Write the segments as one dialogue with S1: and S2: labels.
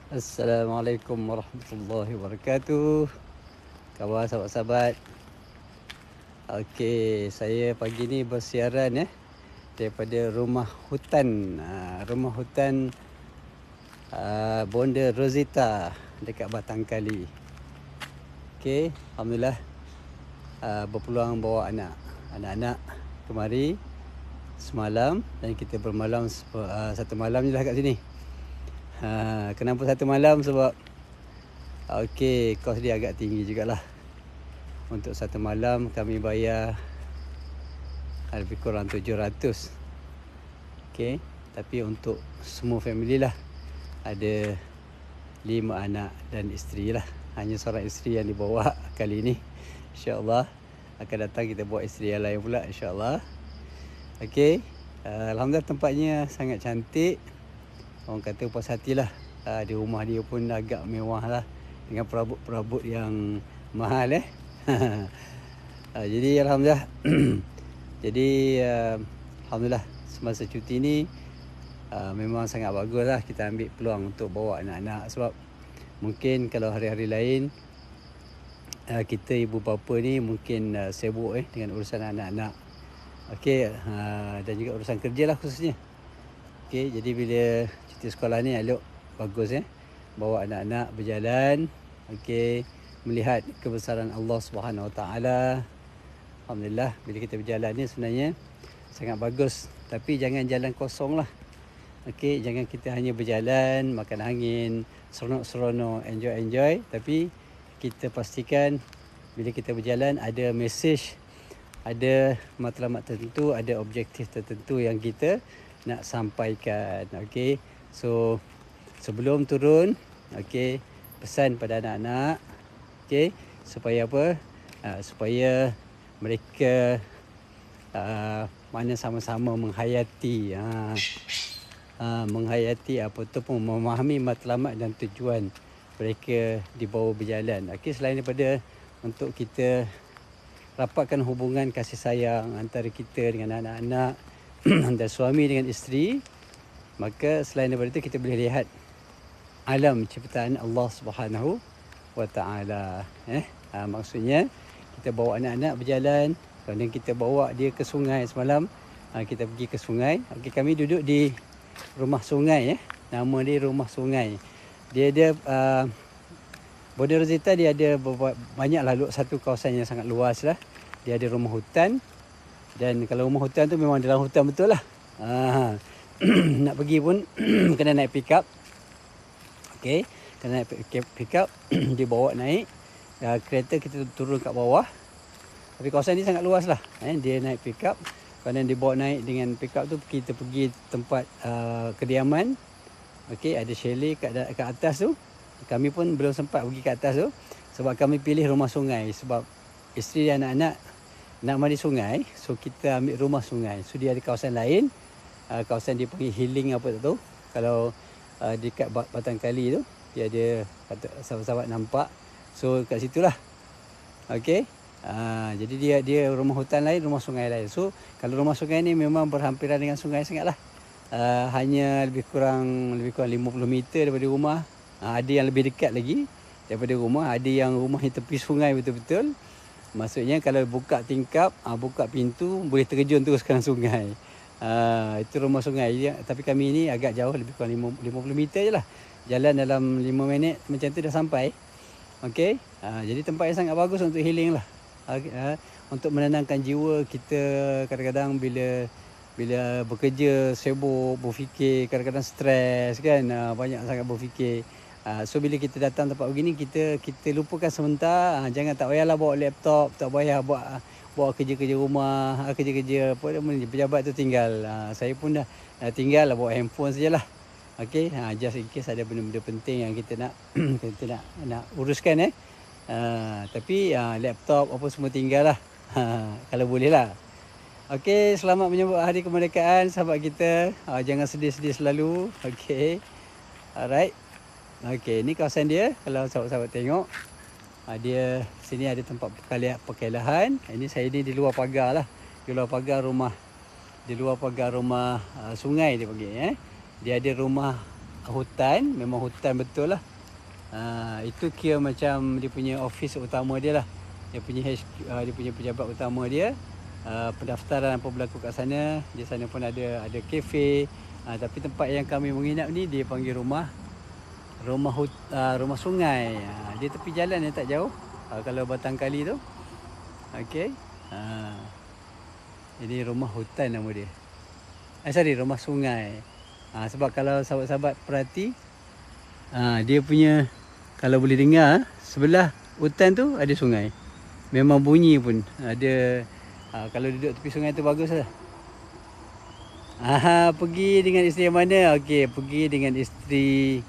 S1: Assalamualaikum warahmatullahi wabarakatuh. Khabar sahabat-sahabat. Okey, saya pagi ni bersiaran daripada rumah hutan. Rumah hutan Bonda Rosita dekat Batang Kali. Okey, alhamdulillah berpeluang bawa anak-anak kemari semalam dan kita bermalam satu malam je lah kat sini. Kenapa satu malam? Sebab okey, kos dia agak tinggi jugalah. Untuk satu malam kami bayar lebih kurang 700. Okey, tapi untuk semua family lah. Ada 5 anak dan isteri lah. Hanya seorang isteri yang dibawa kali ni. InsyaAllah akan datang kita bawa isteri yang lain pula, insyaAllah. Okey, alhamdulillah tempatnya sangat cantik. Orang kata puas hatilah. Di rumah dia pun agak mewah lah, dengan perabot-perabot yang mahal Jadi alhamdulillah. Jadi alhamdulillah semasa cuti ni memang sangat bagus lah kita ambil peluang untuk bawa anak-anak. Sebab mungkin kalau hari-hari lain kita ibu bapa ni mungkin sibuk dengan urusan anak-anak. Okey, dan juga urusan kerja lah khususnya. Okey, jadi bila cuti sekolah ni elok bagus bawa anak-anak berjalan. Okey, melihat kebesaran Allah Subhanahu Wa Taala. Alhamdulillah, bila kita berjalan ni sebenarnya sangat bagus, tapi jangan jalan kosong lah. Okey, jangan kita hanya berjalan makan angin, seronok-seronok, enjoy, tapi kita pastikan bila kita berjalan ada mesej, ada matlamat tertentu, ada objektif tertentu yang kita nak sampaikan. Okey, so sebelum turun, okey, pesan pada anak-anak, okey, supaya apa? Supaya mereka mana sama-sama menghayati menghayati apa tu pun, memahami matlamat dan tujuan mereka dibawa berjalan. Okey, selain daripada untuk kita rapatkan hubungan kasih sayang antara kita dengan anak-anak dan suami dengan isteri, maka selain daripada itu kita boleh lihat alam ciptaan Allah Subhanahu Wa Taala. Maksudnya kita bawa anak-anak berjalan, kemudian kita bawa dia ke sungai semalam. Kita pergi ke sungai. Okey, kami duduk di rumah sungai Nama dia rumah sungai. Dia ada Bonda Rosita, dia ada banyaklah satu kawasan yang sangat luas lah. Dia ada rumah hutan. Dan kalau rumah hutan tu memang dalam hutan betul lah. Nak pergi pun kena naik pick up. Okey, kena naik pick up. Dia bawa naik kereta, kita turun kat bawah. Tapi kawasan ni sangat luas lah. Dia naik pick up, kemudian dia bawa naik dengan pick up tu kita pergi tempat kediaman. Okey, ada chalet kat atas tu. Kami pun belum sempat pergi kat atas tu sebab kami pilih rumah sungai. Sebab isteri dan anak-anak nak mandi sungai, so kita ambil rumah sungai. So dia ada kawasan lain, kawasan dia panggil healing apa tak tahu. Kalau dekat Batang Kali tu, dia ada, sahabat-sahabat nampak. So kat situlah. Okey. Jadi dia rumah hutan lain, rumah sungai lain. So kalau rumah sungai ni memang berhampiran dengan sungai sangatlah. Hanya lebih kurang 50 meter daripada rumah. Ada yang lebih dekat lagi daripada rumah, ada yang rumahnya tepi sungai betul-betul. Maksudnya kalau buka tingkap, buka pintu, boleh terjun terus ke sungai. Itu rumah sungai. Tapi kami ni agak jauh, lebih kurang 50 meter je lah. Jalan dalam 5 minit macam tu dah sampai. Okey. Jadi tempat yang sangat bagus untuk healing lah. Untuk menenangkan jiwa kita. Kadang-kadang bila bekerja, sibuk, berfikir, kadang-kadang stres kan. Banyak sangat berfikir. So bila kita datang tempat begini, kita lupakan sebentar. Jangan, tak payahlah bawa laptop, tak payah bawa kerja-kerja rumah, kerja-kerja apa nama ni, pejabat tu tinggal. Saya pun dah tinggal lah, bawa handphone sajalah. Okey, just in case ada benda-benda penting yang kita nak kita nak uruskan tapi laptop apa semua tinggal lah. Kalau boleh lah. Okey, selamat menyambut Hari Kemerdekaan sahabat kita. Jangan sedih-sedih selalu. Okey. Alright. Okey, ni kawasan dia. Kalau sahabat-sahabat tengok, dia sini ada tempat perkelahan. Ini saya ni di luar pagar lah. Di luar pagar rumah. Di luar pagar rumah sungai dia panggil. Dia ada rumah hutan. Memang hutan betul lah. Itu kira macam dia punya office utama dia lah. Dia punya HQ, dia punya pejabat utama dia. Pendaftaran apa berlaku kat sana. Di sana pun ada kafe. Tapi tempat yang kami menginap ni dia panggil rumah sungai. Dia tepi jalan yang tak jauh. Kalau Batang Kali tu. Okey. Ini rumah hutan nama dia. Rumah sungai. Sebab kalau sahabat-sahabat perhati, dia punya, kalau boleh dengar, sebelah hutan tu ada sungai. Memang bunyi pun ada. Kalau duduk tepi sungai tu bagus lah. Pergi dengan isteri yang mana? Okey, pergi dengan isteri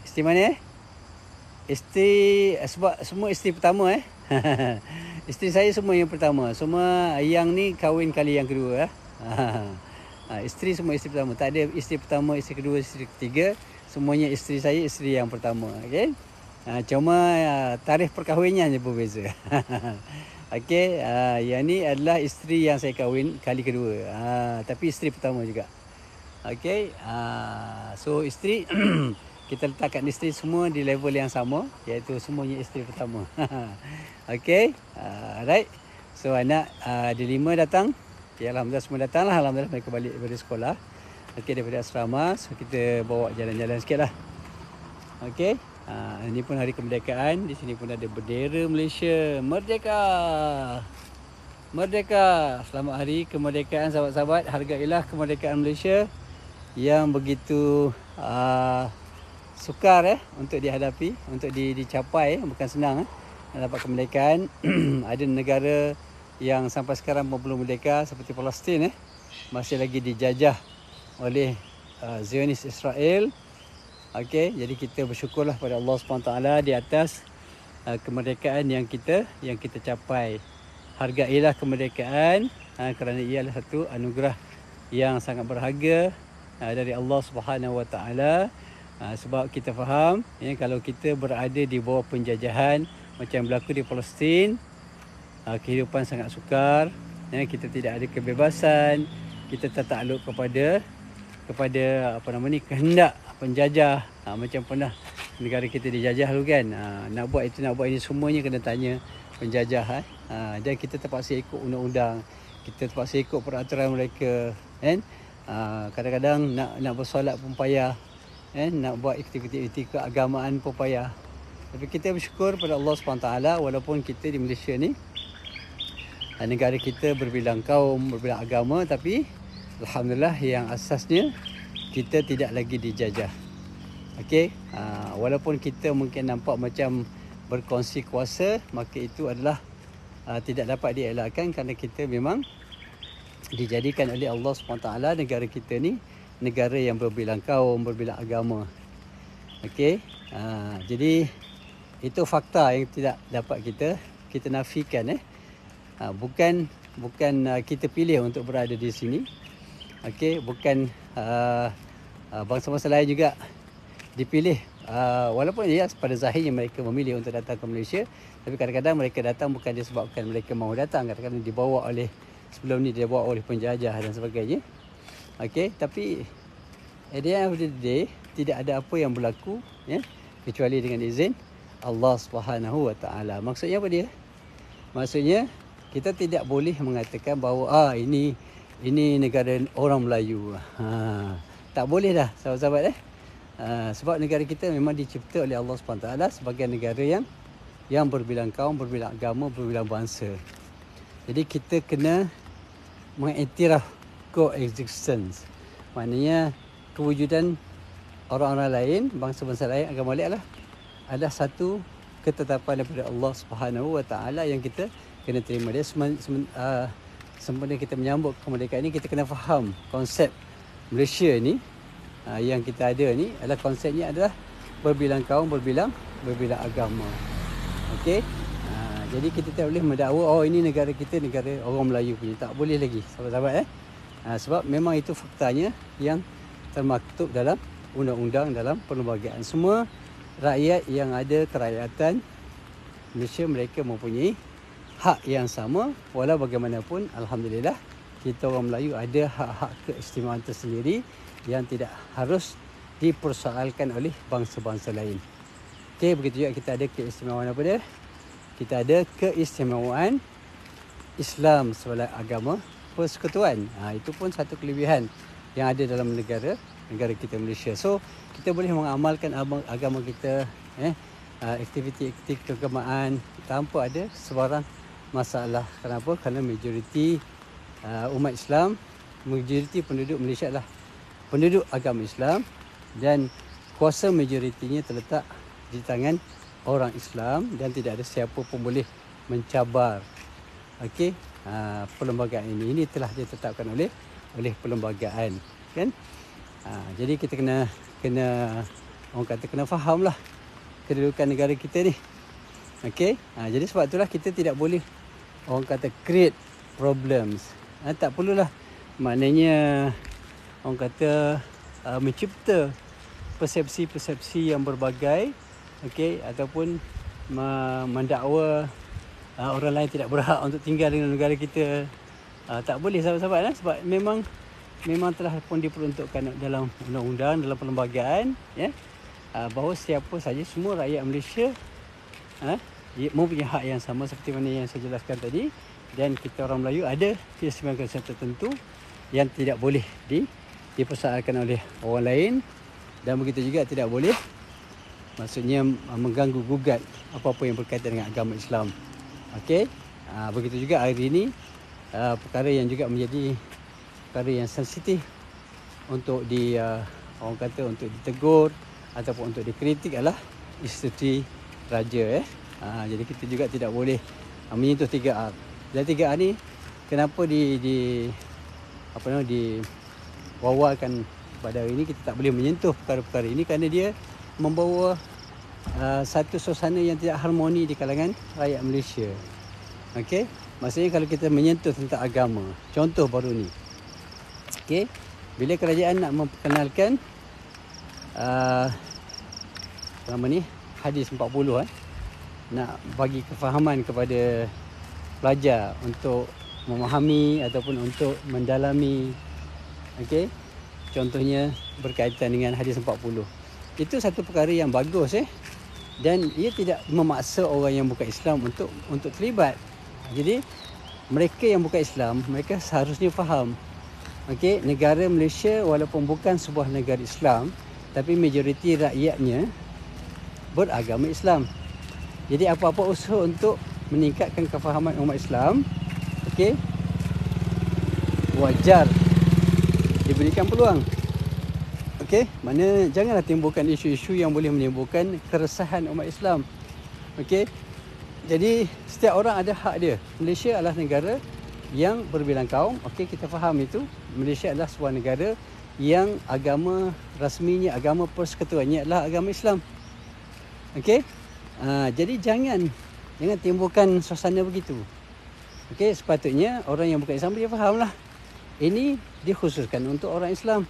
S1: isteri mana Isteri, sebab semua isteri pertama isteri saya semua yang pertama. Semua yang ni kahwin kali yang kedua isteri semua isteri pertama. Tak ada isteri pertama, isteri kedua, isteri ketiga. Semuanya isteri saya, isteri yang pertama. Okey. Cuma tarikh perkahwinannya berbeza. Okey, yang ni adalah isteri yang saya kahwin kali kedua. Tapi isteri pertama juga. Okey, so isteri kita letakkan isteri semua di level yang sama, iaitu semuanya isteri pertama. Okey, right. So anak ada 5 datang. Ya, alhamdulillah semua datang lah. Alhamdulillah mereka balik daripada sekolah. Okey, daripada asrama. So kita bawa jalan-jalan sikit lah. Okey. Ini pun Hari Kemerdekaan. Di sini pun ada bendera Malaysia. Merdeka! Merdeka! Selamat Hari Kemerdekaan sahabat-sahabat. Hargailah kemerdekaan Malaysia yang begitu sukar untuk dihadapi, untuk dicapai. Bukan senang nak dapat kemerdekaan. Ada negara yang sampai sekarang pun belum merdeka, seperti Palestin masih lagi dijajah oleh Zionis Israel. Okey, jadi kita bersyukurlah pada Allah SWT di atas kemerdekaan yang kita capai. Hargailah kemerdekaan kerana ia adalah satu anugerah yang sangat berharga dari Allah SWT. Sebab kita faham kalau kita berada di bawah penjajahan macam berlaku di Palestin, kehidupan sangat sukar, kita tidak ada kebebasan, kita tertakluk kepada kehendak penjajah. Macam pernah negara kita dijajah dulu kan. Nak buat itu, nak buat ini, semuanya kena tanya penjajah. Dan kita terpaksa ikut undang-undang, kita terpaksa ikut peraturan mereka kan. Kadang-kadang nak bersolat pun payah nak buat aktiviti keagamaan pun payah. Tapi kita bersyukur pada Allah SWT, walaupun kita di Malaysia ni negara kita berbilang kaum, berbilang agama, tapi alhamdulillah yang asasnya kita tidak lagi dijajah. Okey, walaupun kita mungkin nampak macam berkongsi kuasa, maka itu adalah tidak dapat dielakkan kerana kita memang dijadikan oleh Allah SWT, negara kita ni negara yang berbilang kaum, berbilang agama. Okey, jadi itu fakta yang tidak dapat kita nafikan. Bukan kita pilih untuk berada di sini. Okey, bukan bangsa-bangsa lain juga dipilih. Walaupun pada zahirnya mereka memilih untuk datang ke Malaysia, tapi kadang-kadang mereka datang bukan disebabkan mereka mahu datang. Kadang-kadang dibawa oleh, sebelum ni dibawa oleh penjajah dan sebagainya. Okey, tapi at the end of the day tidak ada apa yang berlaku kecuali dengan izin Allah SWT. Maksudnya apa dia? Maksudnya kita tidak boleh mengatakan bahawa ini negara orang Melayu. Tak boleh dah sahabat-sahabat. Sebab negara kita memang dicipta oleh Allah SWT sebagai negara yang berbilang kaum, berbilang agama, berbilang bangsa. Jadi kita kena mengiktiraf coexistence. Maknanya kewujudan orang-orang lain, bangsa-bangsa lain, agama lain adalah satu ketetapan daripada Allah SWT yang kita kena terima. Dia sempena kita menyambut kemerdekaan ini, kita kena faham konsep Malaysia ni yang kita ada ni adalah konsepnya adalah berbilang kaum, berbilang agama. Okey. Jadi kita tak boleh mendakwa ini negara kita negara orang Melayu punya. Tak boleh lagi sahabat-sahabat sebab memang itu faktanya yang termaktub dalam undang-undang dalam perlembagaan. Semua rakyat yang ada kerakyatan Malaysia, mereka mempunyai hak yang sama. Walau bagaimanapun, alhamdulillah kita orang Melayu ada hak-hak keistimewaan tersendiri yang tidak harus dipersoalkan oleh bangsa-bangsa lain. Okey, begitu juga kita ada keistimewaan apa dia? Kita ada keistimewaan Islam sebagai agama persekutuan. Itu pun satu kelebihan yang ada dalam negara kita Malaysia. So, kita boleh mengamalkan agama kita, aktiviti-aktiviti keagamaan tanpa ada sebarang masalah. Kenapa? Kerana majoriti umat Islam, majoriti penduduk Malaysia adalah penduduk agama Islam dan kuasa majoritinya terletak di tangan orang Islam dan tidak ada siapa pun boleh mencabar perlembagaan ini. Ini telah ditetapkan oleh perlembagaan, kan? Jadi kita kena orang kata kena fahamlah kedudukan negara kita ni. Jadi sebab itulah kita tidak boleh orang kata create problems. Tak perlulah maknanya orang kata mencipta persepsi-persepsi yang berbagai, ataupun mendakwa orang lain tidak berhak untuk tinggal di negara kita. Tak boleh sahabat-sahabat, sebab memang telah pun diperuntukkan dalam undang-undang, dalam perlembagaan, bahawa siapa saja, semua rakyat Malaysia mempunyai hak yang sama seperti mana yang saya jelaskan tadi. Dan kita orang Melayu ada keistimewaan tertentu yang tidak boleh dipersoalkan oleh orang lain, dan begitu juga tidak boleh maksudnya mengganggu gugat apa-apa yang berkaitan dengan agama Islam. Begitu juga hari ini perkara yang juga menjadi perkara yang sensitif untuk orang kata untuk ditegur ataupun untuk dikritik adalah institusi raja. Jadi kita juga tidak boleh menyentuh 3R. Dan 3R ni kenapa diwawalkan pada hari ini kita tak boleh menyentuh perkara-perkara ini, kerana dia membawa satu suasana yang tidak harmoni di kalangan rakyat Malaysia. Maksudnya kalau kita menyentuh tentang agama, contoh baru ni, bila kerajaan nak memperkenalkan hadis 40, nak bagi kefahaman kepada pelajar untuk memahami ataupun untuk mendalami, contohnya berkaitan dengan hadis 40. Itu satu perkara yang bagus, dan ia tidak memaksa orang yang bukan Islam untuk terlibat. Jadi mereka yang bukan Islam, mereka seharusnya faham, negara Malaysia walaupun bukan sebuah negara Islam, tapi majoriti rakyatnya beragama Islam. Jadi apa-apa usaha untuk meningkatkan kefahaman umat Islam, wajar diberikan peluang. Mana janganlah timbulkan isu-isu yang boleh menimbulkan keresahan umat Islam. Jadi setiap orang ada hak dia. Malaysia adalah negara yang berbilang kaum. Kita faham itu. Malaysia adalah sebuah negara yang agama rasminya, agama persekutuannya adalah agama Islam. Jadi jangan timbulkan suasana begitu. Sepatutnya orang yang bukan Islam dia fahamlah. Ini dikhususkan untuk orang Islam,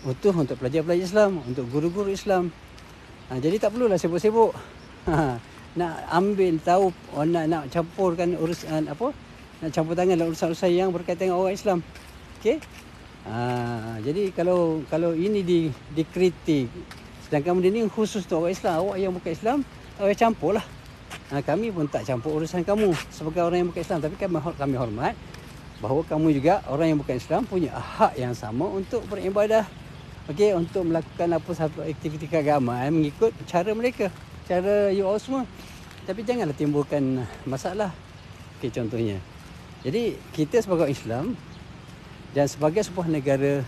S1: untuk pelajar-pelajar Islam, untuk guru-guru Islam. Jadi tak perlulah sibuk-sibuk nak ambil tahu, nak campurkan urusan nak campur tangan dalam urusan-urusan yang berkaitan dengan orang Islam. Jadi kalau ini dikritik, sedangkan benda ni khusus untuk orang Islam, awak yang bukan Islam tak payah campurlah. Kami pun tak campur urusan kamu sebagai orang yang bukan Islam, tapi kami hormat bahawa kamu juga orang yang bukan Islam punya hak yang sama untuk beribadah, untuk melakukan satu aktiviti keagamaan mengikut cara mereka, cara you all semua. Tapi janganlah timbulkan masalah. Contohnya, jadi kita sebagai Islam dan sebagai sebuah negara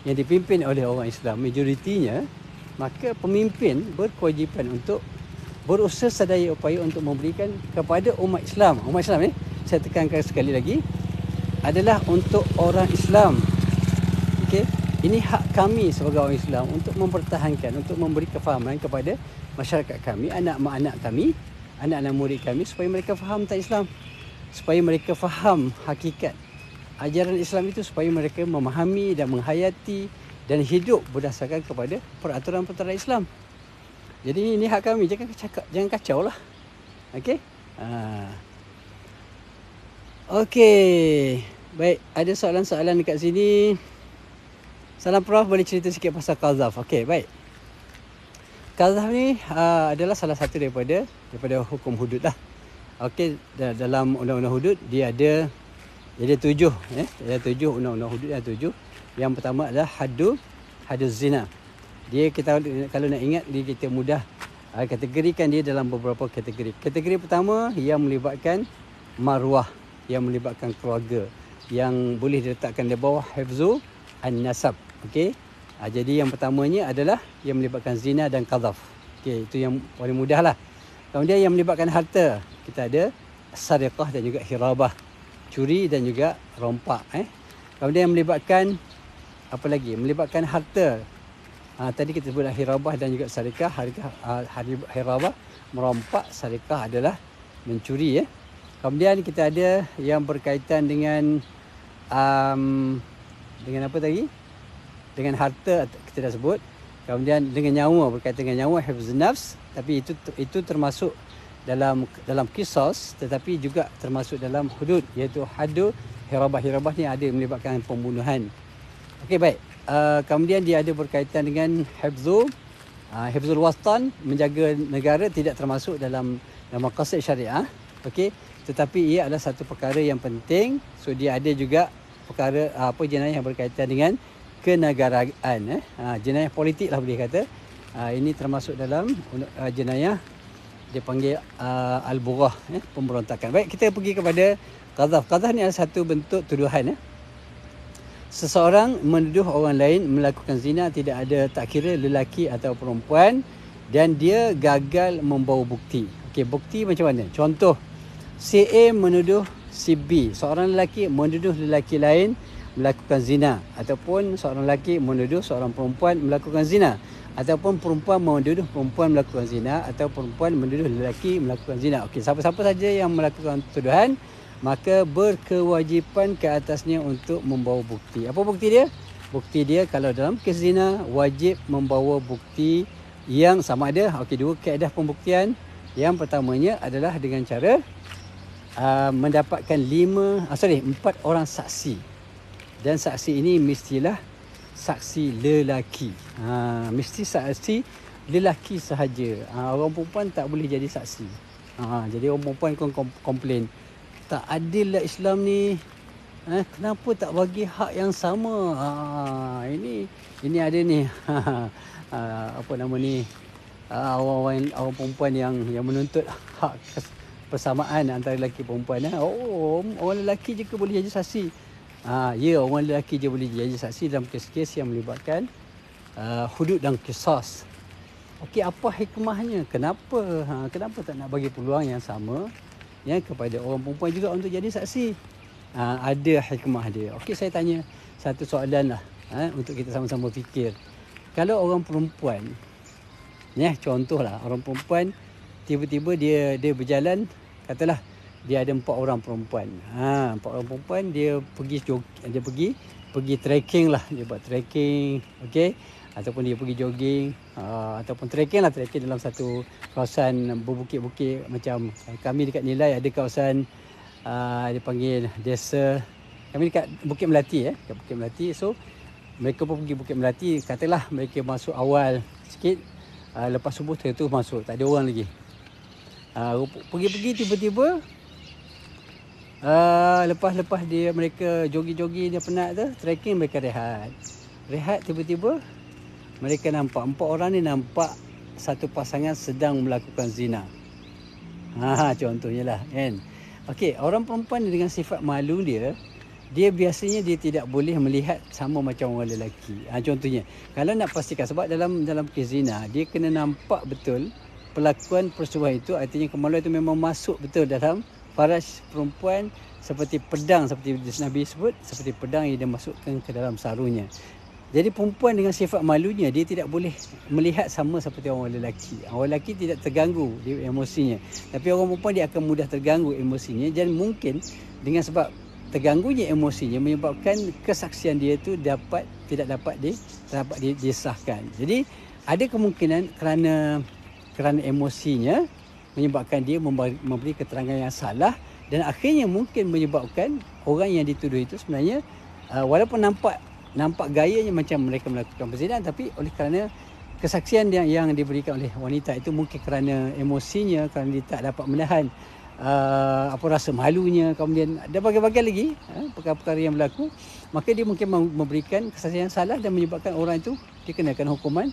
S1: yang dipimpin oleh orang Islam majoritinya, maka pemimpin berkewajipan untuk berusaha sedaya upaya untuk memberikan kepada umat Islam ni, saya tekankan sekali lagi, adalah untuk orang Islam. Ini hak kami sebagai orang Islam untuk mempertahankan, untuk memberi kefahaman kepada masyarakat kami, anak-anak kami, anak-anak murid kami, supaya mereka faham tentang Islam, supaya mereka faham hakikat ajaran Islam itu, supaya mereka memahami dan menghayati dan hidup berdasarkan kepada peraturan-peraturan Islam. Jadi ini hak kami, jangan kacau lah. Okey. Okey. Baik, ada soalan-soalan dekat sini. Salam Prof, boleh cerita sikit pasal qazaf. Okey, baik. Qazaf ni adalah salah satu daripada hukum hudud lah. Okey, dalam undang-undang hudud dia ada 7 Ada 7 undang-undang hudud, ada 7. Yang pertama adalah hadduz zina. Dia kita kalau nak ingat dia, kita mudah kategorikan dia dalam beberapa kategori. Kategori pertama yang melibatkan maruah, yang melibatkan keluarga, yang boleh diletakkan di bawah hifzu an-nasab. Okey. Jadi yang pertamanya adalah yang melibatkan zina dan qazaf. Okey, itu yang paling mudah lah. Kemudian yang melibatkan harta, kita ada sariqah dan juga hirabah, curi dan juga rompak. Kemudian yang melibatkan apa lagi? Melibatkan harta. Tadi kita sebutlah hirabah dan juga sariqah. Hirabah merompak, sariqah adalah mencuri. Kemudian kita ada yang berkaitan dengan apa tadi? Dengan harta kita dah sebut. Kemudian dengan nyawa, berkaitan dengan nyawa, hifz nafs, tapi itu termasuk dalam qisas, tetapi juga termasuk dalam hudud, iaitu haddu hirabah. Hirabah ni ada melibatkan pembunuhan. Okey, baik. Kemudian dia ada berkaitan dengan hifzul wastan, menjaga negara, tidak termasuk dalam maqasid syariah. Okey, tetapi ia adalah satu perkara yang penting. So dia ada juga perkara jenayah yang berkaitan dengan kenegaraan, jenayah politik lah boleh kata. Ini termasuk dalam jenayah dia panggil al-bughah, pemberontakan. Baik, kita pergi kepada qazaf. Qazaf ni adalah satu bentuk tuduhan. Seseorang menuduh orang lain melakukan zina, tidak ada, tak kira lelaki atau perempuan, dan dia gagal membawa bukti. Okey, bukti macam mana? Contoh, si A menuduh si B, seorang lelaki menuduh lelaki lain melakukan zina, ataupun seorang lelaki menuduh seorang perempuan melakukan zina, ataupun perempuan menuduh perempuan melakukan zina, atau perempuan menuduh lelaki melakukan zina. Okey, siapa-siapa saja yang melakukan tuduhan, maka berkewajipan ke atasnya untuk membawa bukti. Apa bukti dia? Bukti dia kalau dalam kes zina, wajib membawa bukti yang sama ada. Okey, dua kaedah pembuktian. Yang pertamanya adalah dengan cara mendapatkan 4 orang saksi. Dan saksi ini mestilah saksi lelaki. Mesti saksi lelaki sahaja. Orang perempuan tak boleh jadi saksi. Jadi orang perempuan komplain, tak adil lah Islam ni. Kenapa tak bagi hak yang sama? Ini ada ni. Apa nama ni? Orang perempuan yang menuntut hak persamaan antara lelaki dan perempuan. Orang lelaki je ke boleh jadi saksi? Ya, orang lelaki je boleh jadi saksi dalam kes-kes yang melibatkan hudud dan qisas. Okey, apa hikmahnya? Kenapa tak nak bagi peluang yang sama kepada orang perempuan juga untuk jadi saksi? Ada hikmah dia. Okey, saya tanya satu soalan lah untuk kita sama-sama fikir. Kalau orang perempuan, contohlah orang perempuan tiba-tiba dia berjalan, katalah dia ada 4 orang perempuan. 4 orang perempuan, dia pergi trekking lah, dia buat trekking, okey, ataupun dia pergi jogging, ataupun trekking dalam satu kawasan berbukit-bukit. Macam kami dekat Nilai ada kawasan dia panggil desa, kami dekat Bukit Melati, dekat Bukit Melati. So mereka pun pergi Bukit Melati, katalah mereka masuk awal sikit, lepas subuh terus masuk, tak ada orang lagi. Pergi-pergi tiba-tiba lepas mereka jogging-jogging, dia penat tu, trekking, mereka rehat, tiba-tiba mereka nampak 4 orang ni nampak satu pasangan sedang melakukan zina. Contohnya lah kan. Okey, orang perempuan dengan sifat malu dia biasanya dia tidak boleh melihat sama macam orang lelaki. Contohnya, kalau nak pastikan, sebab dalam kes zina dia kena nampak betul pelakuan persuah itu, artinya kemaluan itu memang masuk betul dalam faraj perempuan, seperti pedang, seperti Nabi sebut, seperti pedang yang dia masukkan ke dalam sarunya. Jadi perempuan dengan sifat malunya, dia tidak boleh melihat sama seperti orang lelaki. Orang lelaki tidak terganggu di emosinya. Tapi orang perempuan dia akan mudah terganggu emosinya, dan mungkin dengan sebab terganggunya emosinya menyebabkan kesaksian dia tu tidak dapat disahkan. Jadi ada kemungkinan kerana emosinya menyebabkan dia memberi keterangan yang salah, dan akhirnya mungkin menyebabkan orang yang dituduh itu sebenarnya walaupun nampak gayanya macam mereka melakukan perzinahan, tapi oleh kerana kesaksian yang diberikan oleh wanita itu mungkin kerana emosinya, kerana dia tak dapat menahan rasa malunya, kemudian ada bagai-bagai lagi perkara-perkara yang berlaku, maka dia mungkin memberikan kesaksian yang salah dan menyebabkan orang itu dikenakan hukuman.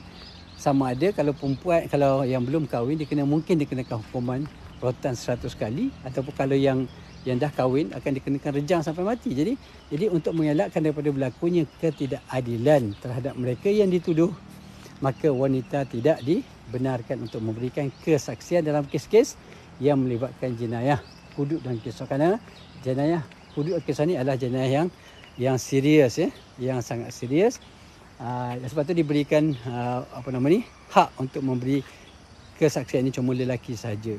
S1: Sama ada kalau yang belum kahwin mungkin dikenakan hukuman rotan 100 kali, ataupun kalau yang dah kahwin akan dikenakan rejang sampai mati. Jadi untuk mengelakkan daripada berlakunya ketidakadilan terhadap mereka yang dituduh, maka wanita tidak dibenarkan untuk memberikan kesaksian dalam kes-kes yang melibatkan jenayah hudud dan kisah. Kerana jenayah hudud dan kisah ni adalah jenayah yang serius, yang sangat serius. Sebab tu diberikan hak untuk memberi kesaksian ini cuma lelaki sahaja.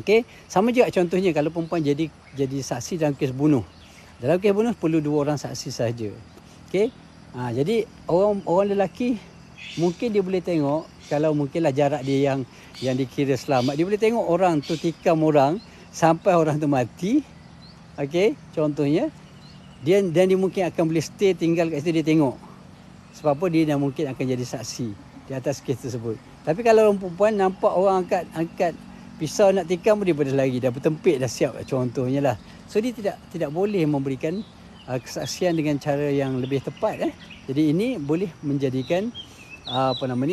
S1: Okey, sama juga contohnya kalau perempuan jadi saksi dalam kes bunuh. Dalam kes bunuh perlu 2 orang saksi sahaja. Okey. Jadi orang lelaki mungkin dia boleh tengok, kalau mungkinlah jarak dia yang dikira selamat, dia boleh tengok orang tu tikam orang sampai orang tu mati. Okey, contohnya dia mungkin akan boleh stay tinggal kat situ, dia tengok. Sebab apa? Dia dah mungkin akan jadi saksi di atas kes tersebut. Tapi kalau orang perempuan nampak orang angkat pisau nak tikam, dia pada lari, dah bertempik, dah siap, contohnya lah. So dia tidak boleh memberikan kesaksian dengan cara yang lebih tepat. Jadi ini boleh menjadikan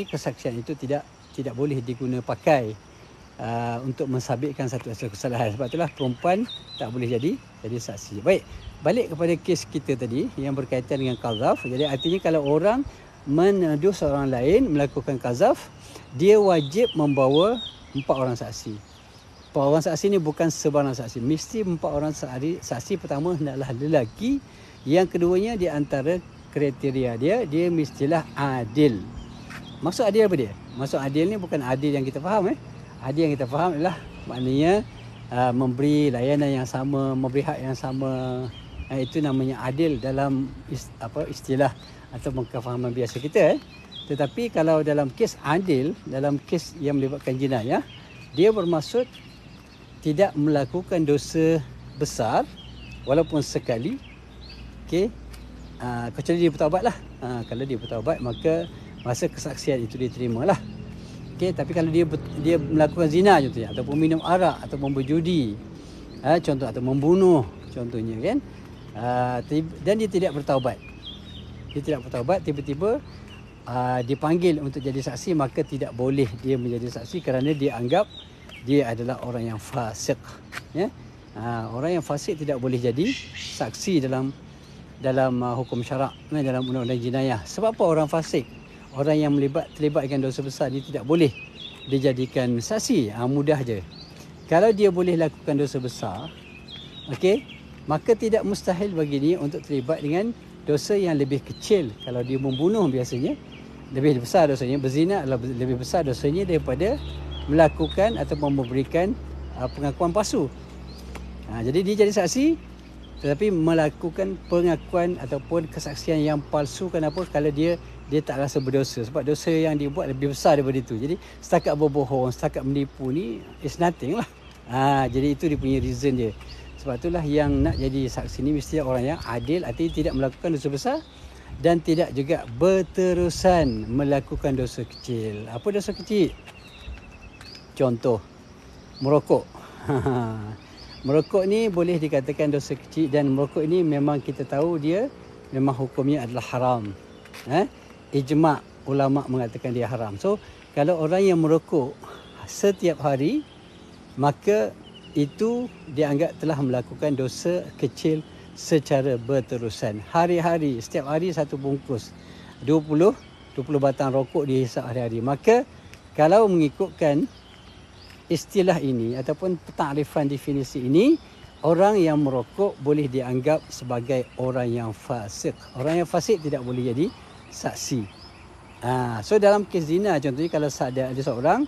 S1: kesaksian itu tidak boleh diguna pakai untuk mensabitkan satu kesalahan. Sebab itulah perempuan tak boleh jadi saksi. Baik, balik kepada kes kita tadi yang berkaitan dengan qazaf. Jadi artinya kalau orang menuduh seorang lain melakukan qazaf, dia wajib membawa 4 orang saksi. 4 orang saksi ni bukan sebarang saksi. Mesti 4 orang saksi. Pertama hendaklah lelaki. Yang keduanya di antara kriteria dia mestilah adil. Maksud adil apa dia? Maksud adil ni bukan adil yang kita faham. Adil yang kita faham adalah maknanya memberi layanan yang sama, memberi hak yang sama. Itu namanya adil dalam istilah atau kefahaman biasa kita. Tetapi kalau dalam kes adil, dalam kes yang melibatkan jenayah, dia bermaksud tidak melakukan dosa besar walaupun sekali. Okey. Kecuali dia bertaubat lah. Kalau dia bertaubat, maka masa kesaksian itu diterimalah. Okey, tapi kalau dia melakukan zina contohnya, ataupun minum arak, ataupun berjudi, contoh, atau membunuh contohnya, kan? Dan dia tidak bertaubat. Dia tidak bertaubat, tiba-tiba dipanggil untuk jadi saksi, maka tidak boleh dia menjadi saksi kerana dia anggap dia adalah orang yang fasik. Orang yang fasik tidak boleh jadi saksi dalam hukum syarak, dalam undang-undang jenayah. Sebab apa orang fasik? Orang yang terlibatkan dosa besar, dia tidak boleh dijadikan saksi. Mudah je. Kalau dia boleh lakukan dosa besar, okey, maka tidak mustahil bagi dia untuk terlibat dengan dosa yang lebih kecil. Kalau dia membunuh biasanya lebih besar dosanya, berzina adalah lebih besar dosanya daripada melakukan atau memberikan pengakuan palsu. Jadi dia jadi saksi tetapi melakukan pengakuan ataupun kesaksian yang palsu. Kenapa? Kalau dia tak rasa berdosa, sebab dosa yang dia buat lebih besar daripada itu. Jadi setakat berbohong, setakat menipu ni is nothing lah. Jadi itu dia punya reason dia. Sebab itulah yang nak jadi saksi ni mesti orang yang adil, artinya tidak melakukan dosa besar dan tidak juga berterusan melakukan dosa kecil. Apa dosa kecil? Contoh, merokok. Merokok ni boleh dikatakan dosa kecil, dan merokok ini memang kita tahu dia memang hukumnya adalah haram. Ijma' ulama' mengatakan dia haram. So, kalau orang yang merokok setiap hari, maka itu dianggap telah melakukan dosa kecil secara berterusan. Hari-hari, setiap hari 1 bungkus. 20 batang rokok dihisap hari-hari. Maka kalau mengikutkan istilah ini ataupun takrifan definisi ini, orang yang merokok boleh dianggap sebagai orang yang fasik. Orang yang fasik tidak boleh jadi saksi. So dalam kes zina contohnya, kalau ada seorang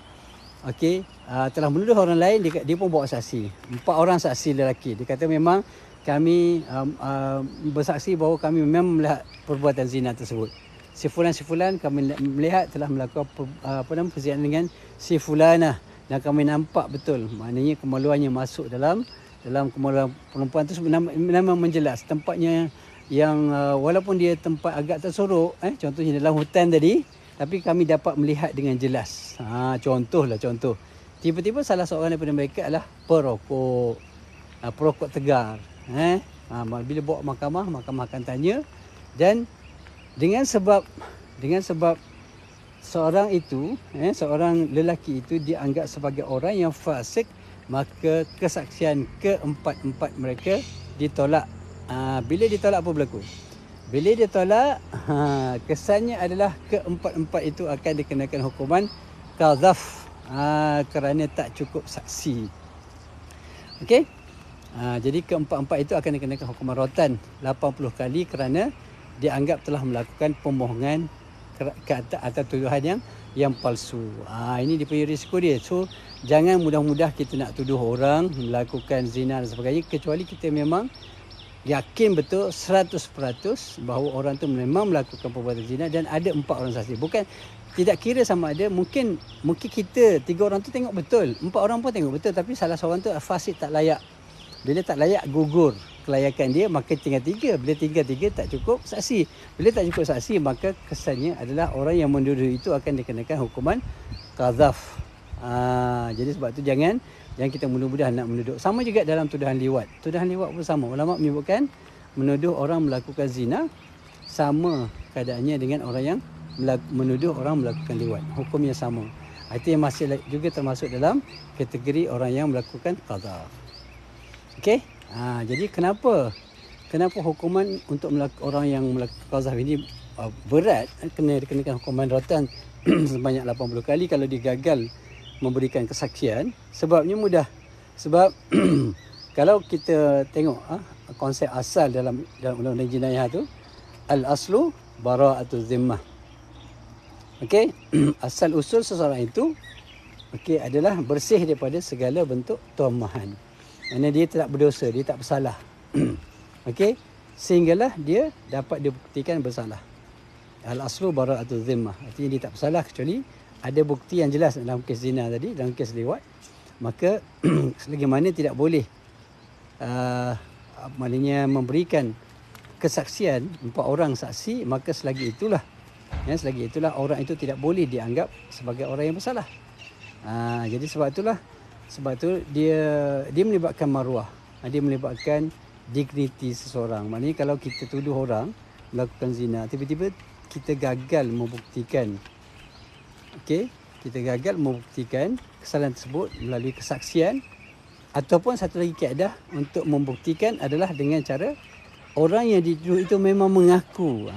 S1: telah menuduh orang lain, dia pun bawa saksi. 4 orang saksi lelaki. Dia kata memang kami bersaksi bahawa kami memang melihat perbuatan zina tersebut. Si fulan kami melihat telah melakukan perzinahan dengan si fulanah dan kami nampak betul. Maknanya kemaluannya masuk dalam kemaluan perempuan tu memang menjelas. Tempatnya yang walaupun dia tempat agak tersorok, contohnya dalam hutan tadi, tapi kami dapat melihat dengan jelas. Contoh. Tiba-tiba salah seorang daripada mereka adalah perokok tegar. Bila bawa mahkamah akan tanya, dan dengan sebab seorang lelaki itu dianggap sebagai orang yang fasik, maka kesaksian keempat-empat mereka ditolak. Bila ditolak apa berlaku? Bila ditolak, kesannya adalah keempat-empat itu akan dikenakan hukuman qazaf kerana tak cukup saksi. Okey? Jadi keempat-empat itu akan dikenakan hukuman rotan 80 kali kerana dianggap telah melakukan pembohongan atau tuduhan yang palsu. Ini dia punya risiko dia. So jangan mudah-mudah kita nak tuduh orang melakukan zina dan sebagainya, kecuali kita memang yakin betul 100% bahawa orang tu memang melakukan perbuatan zina dan ada 4 orang saksi. Bukan, tidak kira sama ada mungkin kita 3 orang tu tengok betul, 4 orang pun tengok betul, tapi salah seorang tu fasik, tak layak. Bila tak layak, gugur kelayakan dia, maka tinggal 3. Bila tinggal 3, tak cukup saksi. Bila tak cukup saksi, maka kesannya adalah orang yang menuduh itu akan dikenakan hukuman qazaf. Jadi sebab tu jangan kita mudah-mudah nak menuduh. Sama juga dalam tuduhan liwat. Tuduhan liwat pun sama. Ulama menyebutkan menuduh orang melakukan zina sama keadaannya dengan orang yang menuduh orang melakukan liwat. Hukumnya sama. Itu yang masih juga termasuk dalam kategori orang yang melakukan qazaf. Okey? Jadi kenapa hukuman untuk orang yang melakukan qazaf ini berat, kena dikenakan hukuman rotan sebanyak 80 kali kalau dia gagal memberikan kesaksian? Sebabnya mudah. Sebab kalau kita tengok konsep asal dalam undang-undang jenayah tu, al-aslu bara'atu zimmah. Okey, asal usul seseorang itu adalah bersih daripada segala bentuk tumahan. Kerana dia tidak berdosa, dia tak bersalah. Okey, sehinggalah dia dapat dibuktikan bersalah. Al-aslu bara'atu zimmah. Artinya dia tak bersalah kecuali ada bukti yang jelas dalam kes zina tadi, dalam kes liwat. Maka selagi mana tidak boleh maknanya memberikan kesaksian 4 orang saksi, maka selagi itulah orang itu tidak boleh dianggap sebagai orang yang bersalah. Jadi sebab tu dia melibatkan maruah, dia melibatkan digniti seseorang. Maknanya kalau kita tuduh orang melakukan zina, tiba-tiba kita gagal membuktikan kesalahan tersebut melalui kesaksian, ataupun satu lagi kaedah untuk membuktikan adalah dengan cara orang yang dituduh itu memang mengaku.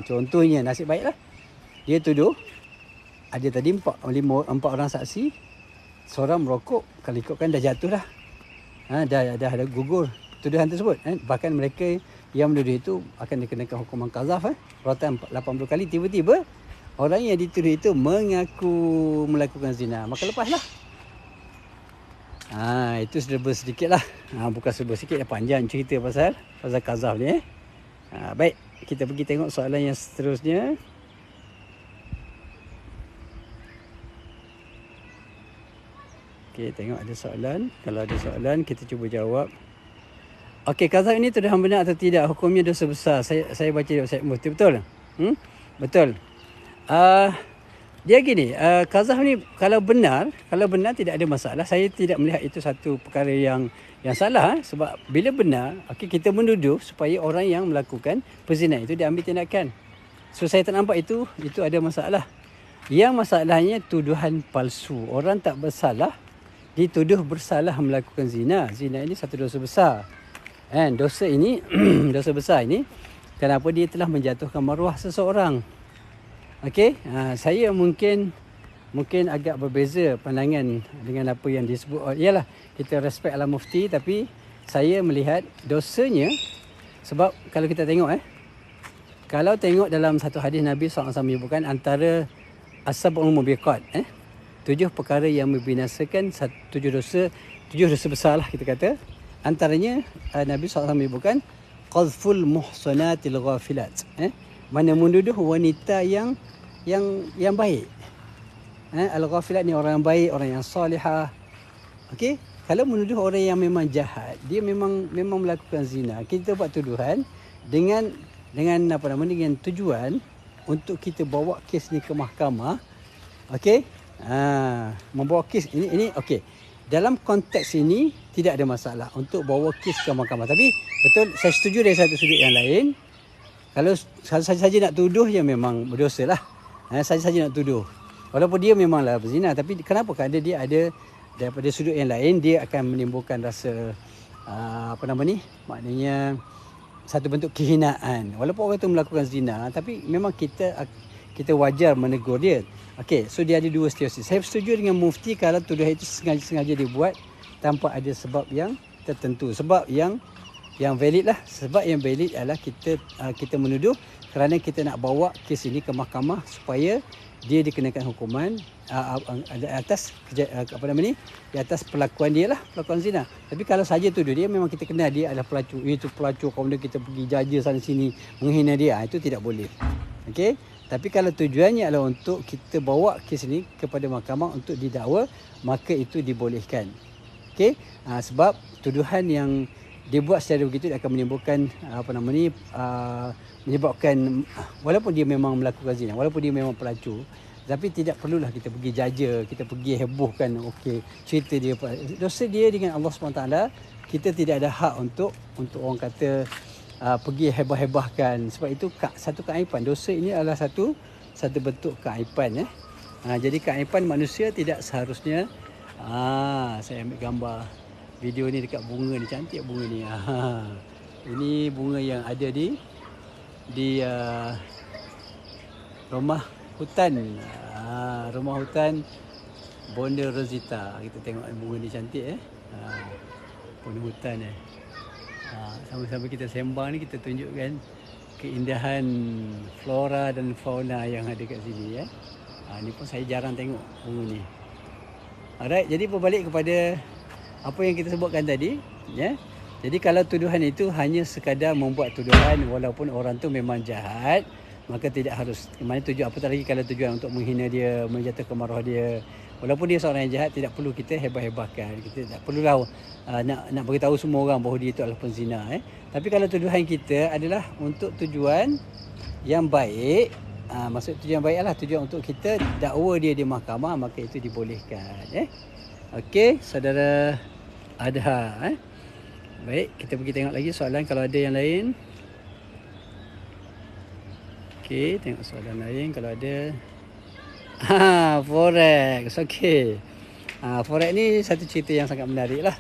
S1: Contohnya, nasib baiklah dia tuduh ada tadi 4 orang saksi, seorang merokok, kalau ikutkan dah jatuh dah. Dah ada gugur tuduhan tersebut. Bahkan mereka yang menuduh itu akan dikenakan hukuman qazaf, rotan 80 kali. Tiba-tiba orang yang dituduh itu mengaku melakukan zina, maka lepaslah. Itu serba sedikit lah. Bukan serba sedikit, panjang cerita pasal qazaf ni. Baik, kita pergi tengok soalan yang seterusnya. Okey, tengok ada soalan. Kalau ada soalan, kita cuba jawab. Okey, qazaf ini tuduhan benar atau tidak? Hukumnya dosa besar. Saya baca di website Mufti, betul? Betul. Dia gini, qazaf ni kalau benar tidak ada masalah. Saya tidak melihat itu satu perkara yang salah. Sebab bila benar, kita menuduh supaya orang yang melakukan perzinahan itu diambil tindakan. So saya tak nampak itu ada masalah. Yang masalahnya tuduhan palsu. Orang tak bersalah dituduh bersalah melakukan zina. Zina ini satu dosa besar. Dosa ini dosa besar ini kenapa dia telah menjatuhkan maruah seseorang. Okey, saya mungkin agak berbeza pandangan dengan apa yang disebut. Iyalah, kita respect Al Mufti, tapi saya melihat dosanya, sebab kalau kita tengok kalau tengok dalam satu hadis Nabi SAW menyebutkan antara asab'ul mubiqat, 7 perkara yang membinasakan 7 dosa besar lah kita kata. Antaranya Nabi SAW menyebutkan qadhful muhsanatil ghafilat, mana menuduh wanita yang baik. Al-ghafilat ni orang yang baik, orang yang salihah. Okey, kalau menuduh orang yang memang jahat, dia memang melakukan zina, kita buat tuduhan dengan tujuan untuk kita bawa kes ni ke mahkamah. Okey, membawa kes ini okey. Dalam konteks ini tidak ada masalah untuk bawa kes ke mahkamah. Tapi betul, saya setuju dari satu sudut yang lain. Kalau saja nak tuduh, ya memang berdosa lah. Saja nak tuduh, walaupun dia memanglah berzina, tapi kenapa? Kerana dia ada daripada sudut yang lain, dia akan menimbulkan rasa maknanya satu bentuk kehinaan. Walaupun orang tu melakukan zina, tapi memang kita wajar menegur dia. Okey, so dia ada dua situasi. Saya setuju dengan mufti kalau tuduhan itu sengaja dibuat tanpa ada sebab yang tertentu. Sebab yang valid lah. Sebab yang valid adalah kita menuduh kerana kita nak bawa kes ini ke mahkamah supaya dia dikenakan hukuman atas di atas perlakuan dia lah, perlakuan zina. Tapi kalau saja tuduh dia, memang kita kenal dia adalah pelacur. Itu pelacur, kemudian kita pergi jaja sana sini menghina dia, itu tidak boleh. Okey. Tapi kalau tujuannya adalah untuk kita bawa kes ini kepada mahkamah untuk didakwa, maka itu dibolehkan. Okey. Sebab tuduhan yang dibuat secara begitu akan menimbulkan menyebabkan, walaupun dia memang melakukan zina, walaupun dia memang pelacur, tapi tidak perlulah kita pergi jaja, kita pergi hebohkan okey cerita dia. Dosa dia dengan Allah SWT, kita tidak ada hak untuk orang kata pergi hebah-hebahkan. Sebab itu satu keaiban. Dosa ini adalah satu bentuk keaiban. Jadi keaiban manusia tidak seharusnya. Saya ambil gambar video ni dekat bunga ni, cantik bunga ni. Ini bunga yang ada di rumah hutan. Rumah hutan Bonda Rosita. Kita tengok bunga ni cantik bunga hutan sama-sama kita sembang ni, kita tunjukkan keindahan flora dan fauna yang ada kat sini. Ni pun saya jarang tengok bunga ni. Alright, jadi berbalik kepada apa yang kita sebutkan tadi, Jadi kalau tuduhan itu hanya sekadar membuat tuduhan walaupun orang tu memang jahat, maka tidak harus. Mana tujuan, apatah lagi kalau tujuan untuk menghina dia, menjatuhkan maruah dia. Walaupun dia seorang yang jahat, tidak perlu kita hebah-hebahkan. Kita tak perlulah nak beritahu semua orang bahawa dia itu adalah penzina. Tapi kalau tuduhan kita adalah untuk tujuan yang baik, maksud tujuan baik adalah tujuan untuk kita dakwa dia di mahkamah, maka itu dibolehkan. Okey, saudara Adha. Baik, kita pergi tengok lagi soalan kalau ada yang lain. Okey, tengok soalan lain kalau ada. Forex. Okey. Forex ni satu cerita yang sangat menarik lah.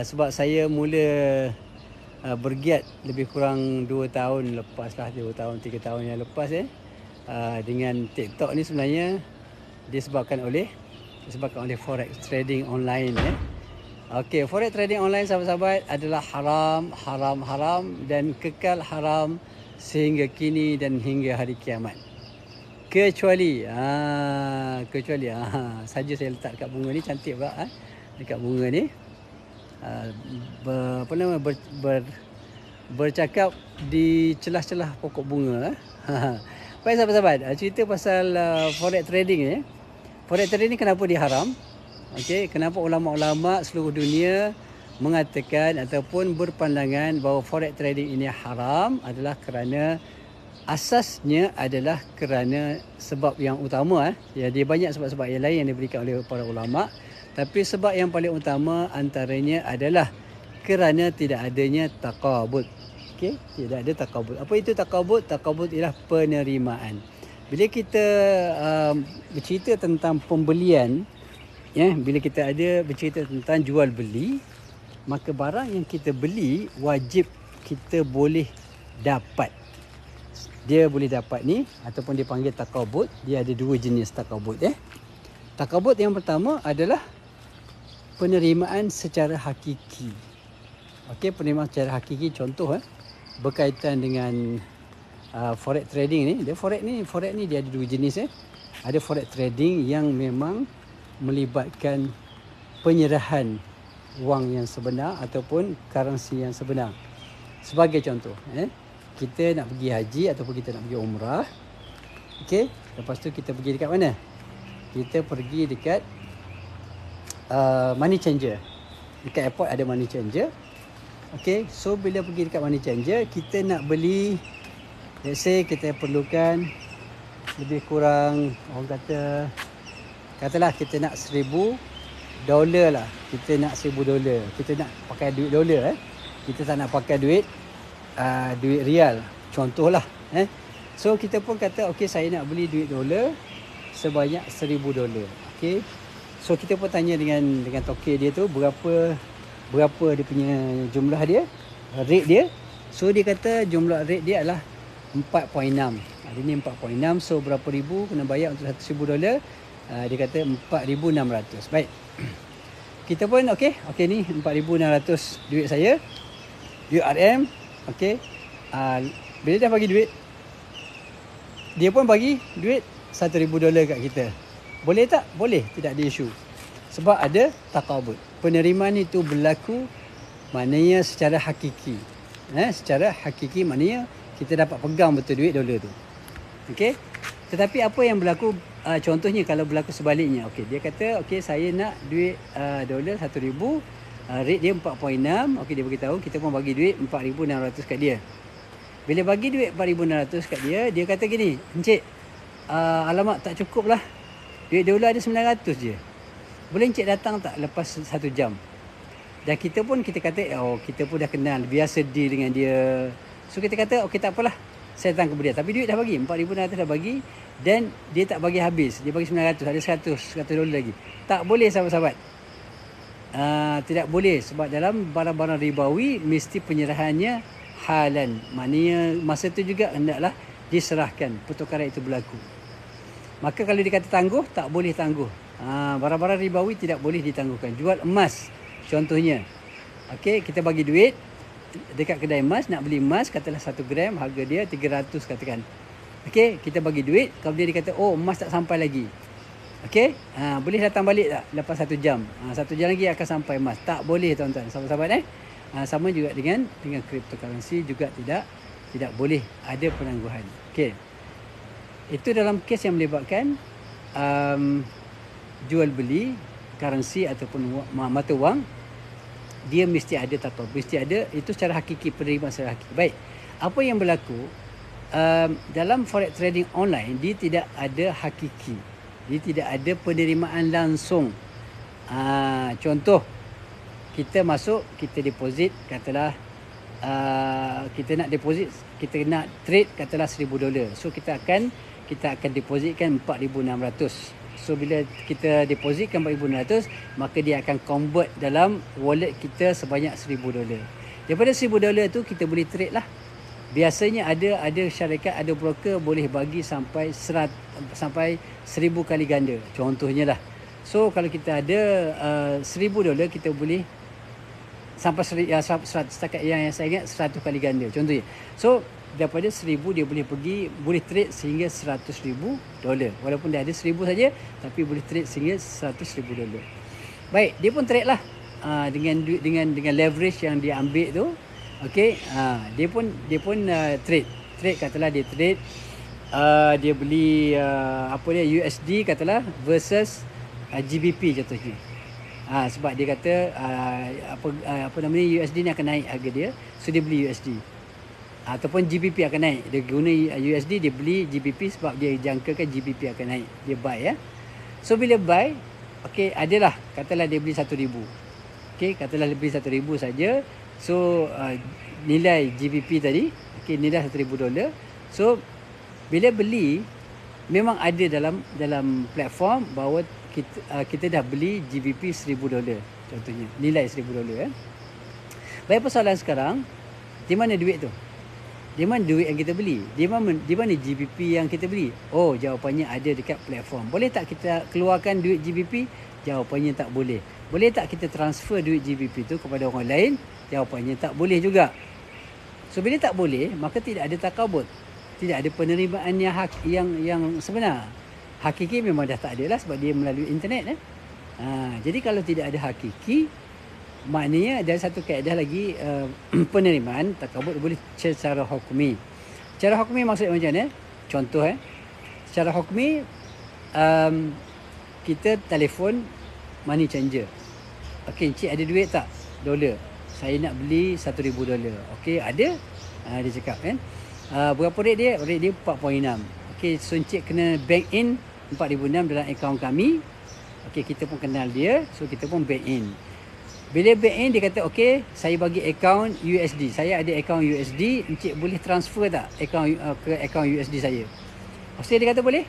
S1: Sebab saya mula bergiat lebih kurang 2 tahun lepas lah, 2 tahun, 3 tahun yang lepas dengan TikTok ni sebenarnya disebabkan oleh forex trading online. Okey, forex trading online sahabat-sahabat adalah haram dan kekal haram sehingga kini dan hingga hari kiamat. Kecuali saja saya letak dekat bunga ni, cantik pula dekat bunga ni. Bercakap di celah-celah pokok bunga. Baik sahabat-sahabat, cerita pasal forex trading ni. Forex trading ni kenapa dia haram? Okey, kenapa ulama-ulama seluruh dunia mengatakan ataupun berpandangan bahawa forex trading ini haram adalah kerana asasnya adalah kerana sebab yang utama. Ya, dia banyak sebab-sebab yang lain yang diberikan oleh para ulama, tapi sebab yang paling utama antaranya adalah kerana tidak adanya taqabud. Okey, tidak ada taqabud. Apa itu taqabud? Taqabud ialah penerimaan. Bila kita bercerita tentang pembelian, bila kita ada bercerita tentang jual beli, maka barang yang kita beli wajib kita boleh dapat. Dia boleh dapat ni ataupun dipanggil taqabud. Dia ada 2 jenis taqabud. Taqabud yang pertama adalah penerimaan secara hakiki. Okey, penerimaan secara hakiki contoh berkaitan dengan forex trading ni. Forex ni dia ada dua jenis Ada forex trading yang memang melibatkan penyerahan wang yang sebenar ataupun currency yang sebenar. Sebagai contoh, kita nak pergi haji ataupun kita nak pergi umrah. Okey, lepas tu kita pergi dekat mana? Kita pergi dekat money changer. Dekat airport ada money changer. Okey, so bila pergi dekat money changer, kita nak beli, let's say kita perlukan lebih kurang, orang katalah kita nak $1,000 lah. Kita nak $1,000. Kita nak pakai duit dolar Kita tak nak pakai duit rial. Contohlah So kita pun kata okey, saya nak beli duit dolar sebanyak $1,000. Okey. So kita pun tanya dengan tokey dia tu berapa dia punya jumlah dia, rate dia. So dia kata jumlah rate dia adalah 4.6. Hari ni 4.6, so berapa ribu kena bayar untuk $1,000? Dia kata 4,600. Baik. Kita pun okey ni 4,600 duit saya. Duit RM. Okey. Bila dah bagi duit, dia pun bagi duit $1,000 kat kita. Boleh tak? Boleh, tidak ada isu. Sebab ada taqabud. Penerimaan itu berlaku maknanya secara hakiki. Secara hakiki maknanya kita dapat pegang betul duit dolar tu. Okey. Tetapi apa yang berlaku, contohnya kalau berlaku sebaliknya. Okey, dia kata okey, saya nak duit dolar 1,000, rate dia 4.6. Okey, dia beritahu, kita pun bagi duit 4,600 kat dia. Bila bagi duit 4,600 kat dia, dia kata gini, "Encik, alamak tak cukup lah. Duit dolar ada 900 je. Boleh encik datang tak lepas 1 jam?" Dan kita kata, kita pun dah kenal, biasa deal dengan dia. So kita kata, okey tak apalah, saya datang kepada dia. Tapi duit dah bagi, 4,600 dah bagi. Dan dia tak bagi habis. Dia bagi 900, ada $100 lagi. Tak boleh sahabat-sahabat. Tidak boleh. Sebab dalam barang-barang ribawi, mesti penyerahannya halan. Maknanya masa tu juga hendaklah diserahkan pertukaran itu berlaku. Maka kalau dikata tangguh, tak boleh tangguh. Barang-barang ribawi tidak boleh ditangguhkan. Jual emas contohnya. Okey, kita bagi duit dekat kedai emas, nak beli emas, katalah 1 gram harga dia 300 katakan. Okey, kita bagi duit, kalau dia kata emas tak sampai lagi. Okey, boleh datang balik tak lepas 1 jam? 1 jam lagi akan sampai emas. Tak boleh tuan-tuan, sahabat-sahabat sama juga dengan cryptocurrency juga tidak boleh ada penangguhan. Okey. Itu dalam kes yang melibatkan jual beli currency ataupun mata wang, dia mesti ada mesti ada, itu secara hakiki, penerimaan secara hakiki. Baik. Apa yang berlaku dalam forex trading online, dia tidak ada hakiki. Dia tidak ada penerimaan langsung. Contoh, kita masuk, kita deposit, katalah kita nak deposit, kita nak trade katalah $1,000. So kita akan depositkan 4,600. So bila kita depositkan 4,600, maka dia akan convert dalam wallet kita sebanyak $1,000. Daripada $1,000 tu kita boleh trade lah. Biasanya ada syarikat, ada broker boleh bagi sampai 1,000 kali ganda. Contohnya lah. So kalau kita ada $1,000, kita boleh sampai 100, setakat yang saya ingat 100 kali ganda contohnya. So daripada 1,000 dia boleh trade sehingga $100,000. Walaupun dia ada 1,000 saja, tapi boleh trade sehingga $100,000. Baik, dia pun trade lah dengan leverage yang dia ambil tu. Okey, dia pun trade katalah dia trade, dia beli USD katalah versus GBP contohnya. Sebab dia kata USD ni akan naik harga dia, so dia beli USD. Ataupun GBP akan naik, dia guna USD, dia beli GBP sebab dia jangkakan GBP akan naik, dia buy So bila buy, okey, adalah katalah dia beli 1,000. Okey, katalah dia beli 1,000 saja. So nilai GBP tadi, okey, nilai $1,000. So bila beli, memang ada dalam platform bahawa kita dah beli GBP $1,000 contohnya, nilai $1,000 Baik, persoalan sekarang, di mana duit tu? Di mana duit yang kita beli? Di mana GBP yang kita beli? Oh, jawapannya ada dekat platform. Boleh tak kita keluarkan duit GBP? Jawapannya tak boleh. Boleh tak kita transfer duit GBP tu kepada orang lain? Jawapannya tak boleh juga. So bila tak boleh, maka tidak ada takabut. Tidak ada penerimaan yang sebenar. Hakiki memang dah tak ada lah sebab dia melalui internet. Jadi kalau tidak ada hakiki, maknanya ada satu kaedah lagi, penerimaan takabut boleh secara hukmi. Secara hukmi maksudnya macam mana? Contoh secara hukmi, kita telefon money changer. Okey, encik ada duit tak? Dolar. Saya nak beli $1,000. Okey, ada? Dia cakap kan. Berapa rate dia? Rate dia 4.6. Okey, so encik kena bank in 4,006 dalam akaun kami. Okey, kita pun kenal dia, so kita pun bank in. Bila bank in, dia kata okey, saya bagi akaun USD. Saya ada akaun USD, encik boleh transfer tak akaun ke akaun USD saya? Okey, dia kata boleh.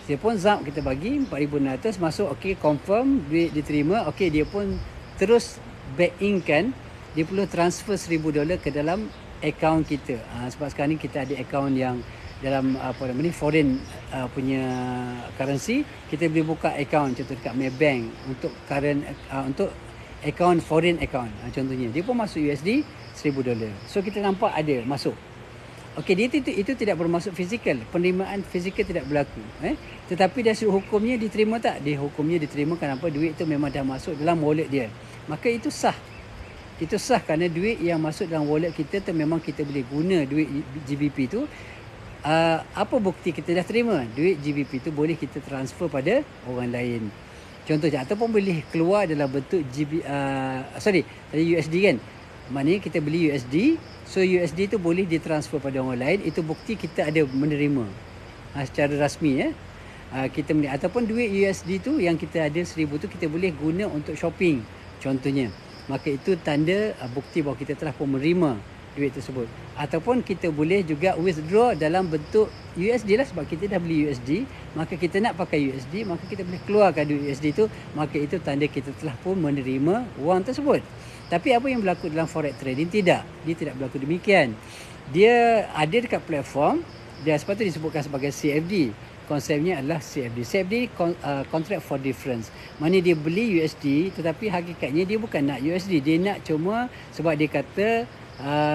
S1: Dia pun zap kita bagi 4,600 masuk. Okey, confirm duit diterima. Okey, dia pun terus back in kan, dia perlu transfer $1,000 ke dalam akaun kita. Sebab sekarang ni kita ada akaun yang dalam foreign punya currency. Kita boleh buka akaun contoh dekat Maybank untuk current untuk akaun foreign account. Contohnya dia pun masuk USD $1,000. So kita nampak ada masuk. Okey, dia itu tidak bermaksud fizikal. Penerimaan fizikal tidak berlaku. Tetapi dari sudut hukumnya diterima tak? Dia hukumnya diterima kenapa? Duit itu memang dah masuk dalam wallet dia. Maka itu sah. Itu sah kerana duit yang masuk dalam wallet kita tu memang kita boleh guna duit GBP tu. Apa bukti kita dah terima? Duit GBP tu boleh kita transfer pada orang lain. Contohnya, ataupun boleh keluar dalam bentuk tadi USD kan. Maknanya kita beli USD, so USD tu boleh ditransfer pada orang lain. Itu bukti kita ada menerima secara rasmi kita ataupun duit USD tu yang kita ada 1,000 tu kita boleh guna untuk shopping contohnya. Maka itu tanda bukti bahawa kita telah pun menerima duit tersebut. Ataupun kita boleh juga withdraw dalam bentuk USD lah, sebab kita dah beli USD, maka kita nak pakai USD, maka kita boleh keluarkan duit USD tu, maka itu tanda kita telah pun menerima wang tersebut. Tapi apa yang berlaku dalam forex trading? Tidak, dia tidak berlaku demikian. Dia ada dekat platform, dia sepatutnya disebutkan sebagai CFD. Konsepnya adalah CFD. CFD contract for difference. Mana dia beli USD tetapi hakikatnya dia bukan nak USD, dia nak cuma sebab dia kata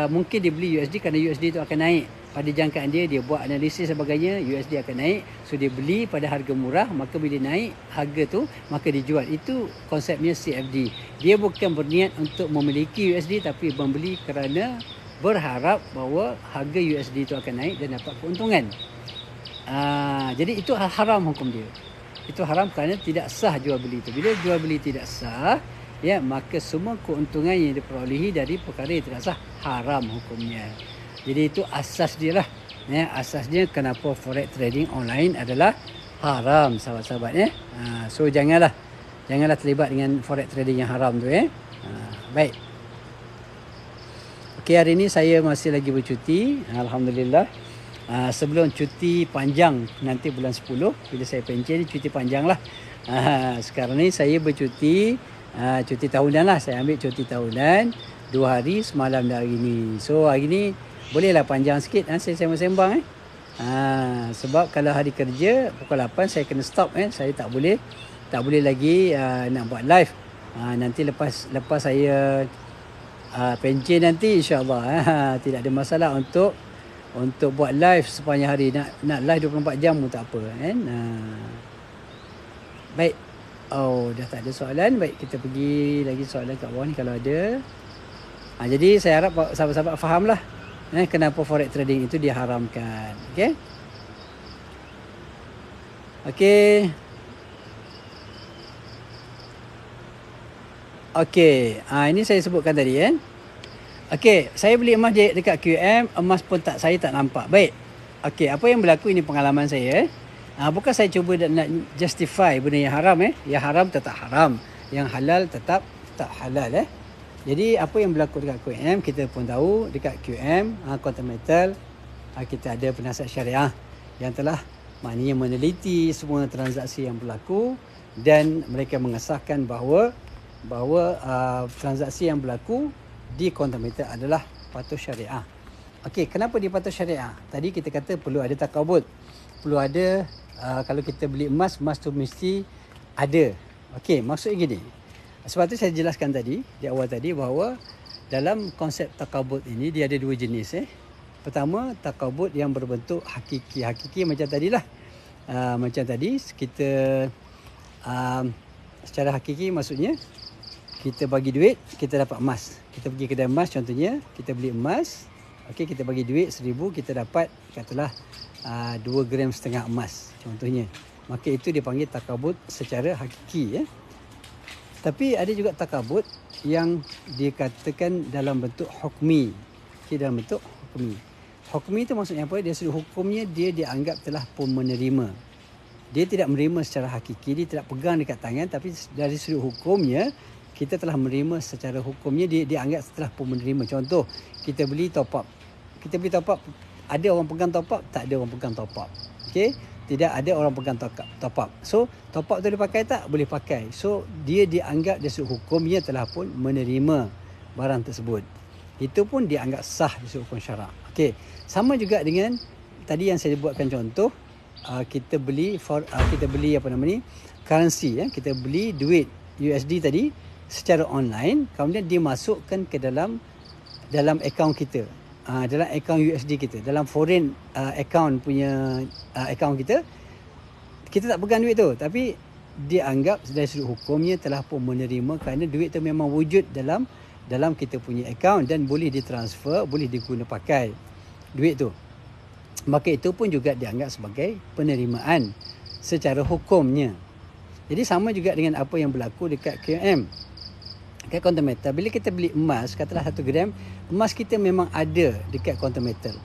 S1: mungkin dia beli USD kerana USD tu akan naik. Pada jangkaan dia buat analisis sebagainya, USD akan naik. So dia beli pada harga murah, maka bila naik harga tu, maka dijual. Itu konsepnya CFD. Dia bukan berniat untuk memiliki USD tapi membeli kerana berharap bahawa harga USD itu akan naik dan dapat keuntungan. Jadi itu haram hukum dia. Itu haram kerana tidak sah jual beli itu. Bila jual beli tidak sah, maka semua keuntungan yang diperolehi dari perkara yang tidak sah haram hukumnya. Jadi itu asas dia lah. Asas dia kenapa forex trading online adalah haram, sahabat-sahabat. So janganlah terlibat dengan forex trading yang haram tu. Baik. Okey, hari ini saya masih lagi bercuti, alhamdulillah. Sebelum cuti panjang nanti bulan 10, bila saya pencen, cuti panjang lah. Sekarang ni saya bercuti, cuti tahunan lah. Saya ambil cuti tahunan 2 hari semalam dah hari ni. So hari ni bolehlah panjang sikit saya sembang-sembang. Sebab kalau hari kerja pukul 8 saya kena stop. Saya tak boleh lagi nak buat live. Nanti lepas saya pencen nanti, insyaAllah tidak ada masalah untuk buat live sepanjang hari. Nak live 24 jam pun tak apa kan. Baik. Dah tak ada soalan. Baik, kita pergi lagi soalan kat bawah ni kalau ada. Jadi saya harap sahabat-sahabat fahamlah kenapa forex trading itu diharamkan. Okey. Ini saya sebutkan tadi kan. Okey, saya beli emas dekat QM, emas pun saya tak nampak. Baik. Okey, apa yang berlaku ini pengalaman saya. Bukan saya cuba nak justify benda yang haram. Yang haram tetap haram, yang halal tetap tak halal. Jadi apa yang berlaku dekat QM, kita pun tahu dekat QM, Quantum Metal, kita ada penasihat syariah yang telah maknanya meneliti semua transaksi yang berlaku dan mereka mengesahkan bahawa transaksi yang berlaku di Quantum Metal adalah patuh syariah. Okey, kenapa dia patut syariah? Tadi kita kata perlu ada takabut. Perlu ada kalau kita beli emas, emas tu mesti ada. Okey, maksudnya gini. Sebab tu saya jelaskan tadi di awal tadi bahawa dalam konsep takabut ini dia ada dua jenis. Pertama, takabut yang berbentuk hakiki. Hakiki macam tadilah. Macam tadi kita secara hakiki maksudnya kita bagi duit, kita dapat emas. Kita pergi kedai emas contohnya, kita beli emas. Okey, kita bagi duit 1,000, kita dapat katalah 2 gram setengah emas contohnya. Maka itu dipanggil takabut secara hakiki. Tapi ada juga takabut yang dikatakan dalam bentuk hukmi. Okey, dalam bentuk hukmi. Hukmi itu maksudnya apa? Dia sudut hukumnya dia dianggap telah pun menerima. Dia tidak menerima secara hakiki, dia tidak pegang dekat tangan, tapi dari sudut hukumnya kita telah menerima secara hukumnya, dia dianggap telah pun menerima. Contoh, kita beli top up. Kita beli top up, ada orang pegang top up, tak ada orang pegang top up. Okey, tidak ada orang pegang top up. So, top up tu boleh pakai tak? Boleh pakai. So, dia dianggap dari sudut hukumnya telah pun menerima barang tersebut. Itu pun dianggap sah di sudut hukum syarak. Okey, sama juga dengan tadi yang saya buatkan contoh, kita beli apa nama ni? Currency, kita beli duit USD tadi secara online, kemudian dimasukkan ke dalam akaun kita, dalam akaun USD kita, dalam foreign account punya akaun kita tak pegang duit tu, tapi dianggap dari sudut hukumnya telah pun menerima kerana duit tu memang wujud dalam kita punya akaun dan boleh ditransfer, boleh diguna pakai duit tu. Maka itu pun juga dianggap sebagai penerimaan secara hukumnya. Jadi sama juga dengan apa yang berlaku dekat QM, dekat counter metal. Bila kita beli emas, katalah 1 gram, emas kita memang ada dekat counter metal.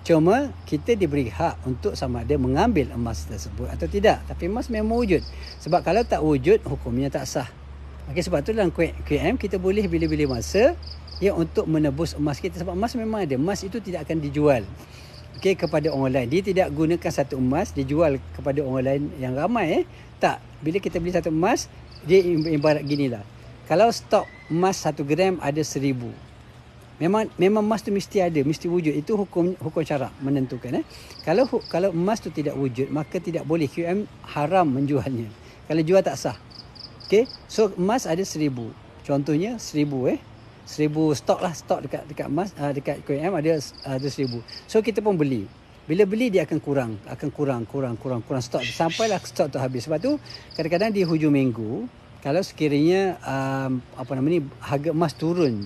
S1: Cuma kita diberi hak untuk sama ada mengambil emas tersebut atau tidak. Tapi emas memang wujud. Sebab kalau tak wujud, hukumnya tak sah. Okey, sebab tu dalam QM kita boleh bila-bila masa untuk menebus emas kita. Sebab emas memang ada. Emas itu tidak akan dijual kepada orang lain. Dia tidak gunakan satu emas dijual kepada orang lain yang ramai. Tak. Bila kita beli satu emas, dia ibarat ginilah. Kalau stok emas 1 gram ada 1,000. Memang emas tu mesti ada, mesti wujud. Itu hukum syarak menentukan. Kalau emas tu tidak wujud, maka tidak boleh, QM haram menjualnya. Kalau jual tak sah. Okey. So emas ada 1,000. Contohnya 1,000 stok dekat emas, dekat QM ada 1,000. So kita pun beli. Bila beli dia akan kurang stok sampailah stok tu habis. Sebab tu kadang-kadang di hujung minggu, kalau sekiranya harga emas turun,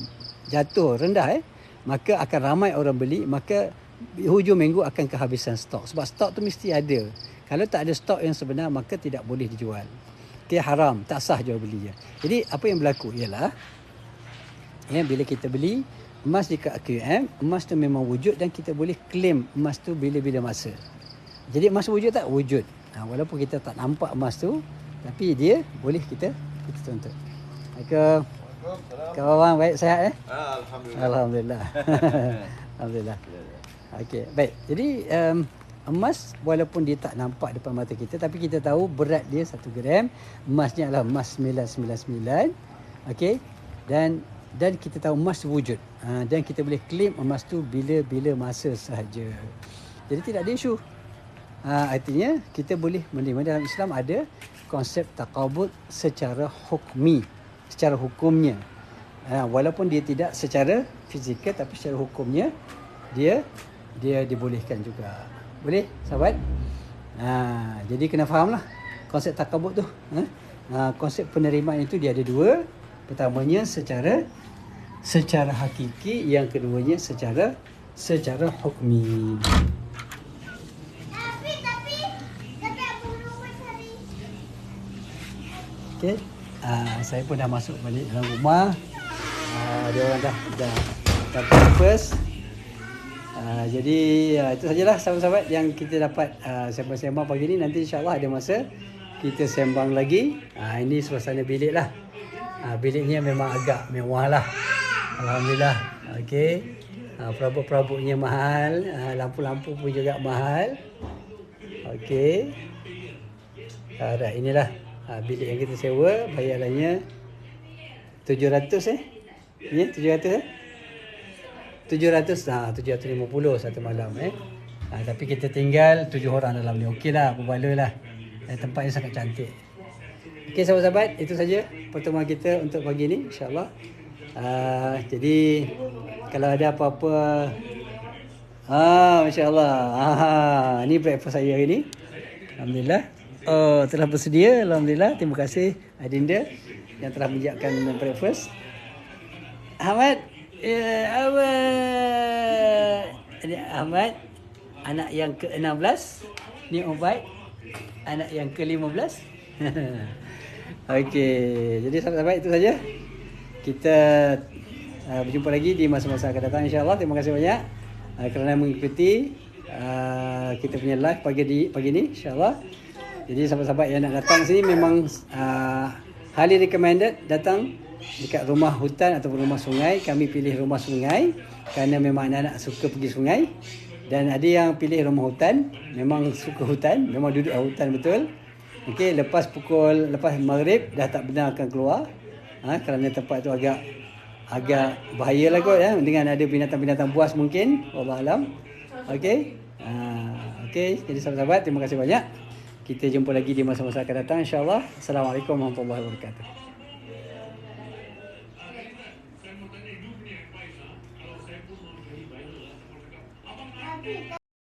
S1: jatuh rendah, maka akan ramai orang beli, maka hujung minggu akan kehabisan stok. Sebab stok tu mesti ada. Kalau tak ada stok yang sebenar, maka tidak boleh dijual. Dia haram, tak sah jual beli. Jadi apa yang berlaku ialah bila kita beli emas dekat QM, emas tu memang wujud dan kita boleh claim emas tu bila-bila masa. Jadi emas wujud tak? Wujud. Walaupun kita tak nampak emas tu, tapi dia boleh kita tuntut. Kau orang baik sihat Alhamdulillah. Alhamdulillah. Okey, baik. Jadi emas walaupun dia tak nampak depan mata kita, tapi kita tahu berat dia 1 gram. Emasnya adalah emas 999. Okey. Dan kita tahu emas wujud. Dan kita boleh claim emas tu bila-bila masa sahaja. Jadi tidak ada isu. Artinya kita boleh menerima. Dalam Islam ada konsep takabut secara hukmi, secara hukumnya. Walaupun dia tidak secara fizikal, tapi secara hukumnya dia dibolehkan juga. Boleh sahabat? Jadi kena fahamlah konsep takabut tu. Konsep penerimaan itu dia ada dua. Pertamanya secara hakiki, yang keduanya secara hukmi. Okey, saya pun dah masuk balik dalam rumah. Dia orang dah breakfast. Jadi itu sajalah sahabat-sahabat yang kita dapat sembang-sembang pagi ni. Nanti insya-Allah ada masa kita sembang lagi. Ini suasana bilik lah. Biliknya memang agak mewah lah. Alhamdulillah. Okey. Perabot-perabotnya mahal. Lampu-lampu pun juga mahal. Okey. Dah inilah bilik yang kita sewa. Bayarannya 700 Ya, 700 750 satu malam tapi kita tinggal 7 orang dalam ni. Okeylah, berbalalah. Tempat yang sangat cantik. Okey sahabat-sahabat, itu saja pertemuan kita untuk pagi ni, insya-Allah. Jadi kalau ada apa-apa, masya-Allah. Ni breakfast saya hari ni. Alhamdulillah. Telah bersedia, alhamdulillah. Terima kasih Adinda yang telah menyiapkan breakfast. Ahmad, Ahmad, anak yang ke-16. Ni Ubaid, anak yang ke-15. Okey, jadi sahabat-sahabat, itu saja. Kita berjumpa lagi di masa-masa akan datang, insya-Allah. Terima kasih banyak kerana mengikuti kita punya live pagi ni, insya-Allah. Jadi sahabat-sahabat yang nak datang sini memang highly recommended datang dekat rumah hutan atau rumah sungai. Kami pilih rumah sungai kerana memang anak-anak suka pergi sungai. Dan ada yang pilih rumah hutan, memang suka hutan, memang duduk hutan betul. Okey, lepas maghrib dah tak benar akan keluar. Kerana tempat tu agak bahayalah kot dengan ada binatang-binatang buas mungkin, wallahualam. Okey. Okey, jadi sahabat-sahabat, terima kasih banyak. Kita jumpa lagi di masa-masa akan datang, insya-Allah. Assalamualaikum warahmatullahi wabarakatuh.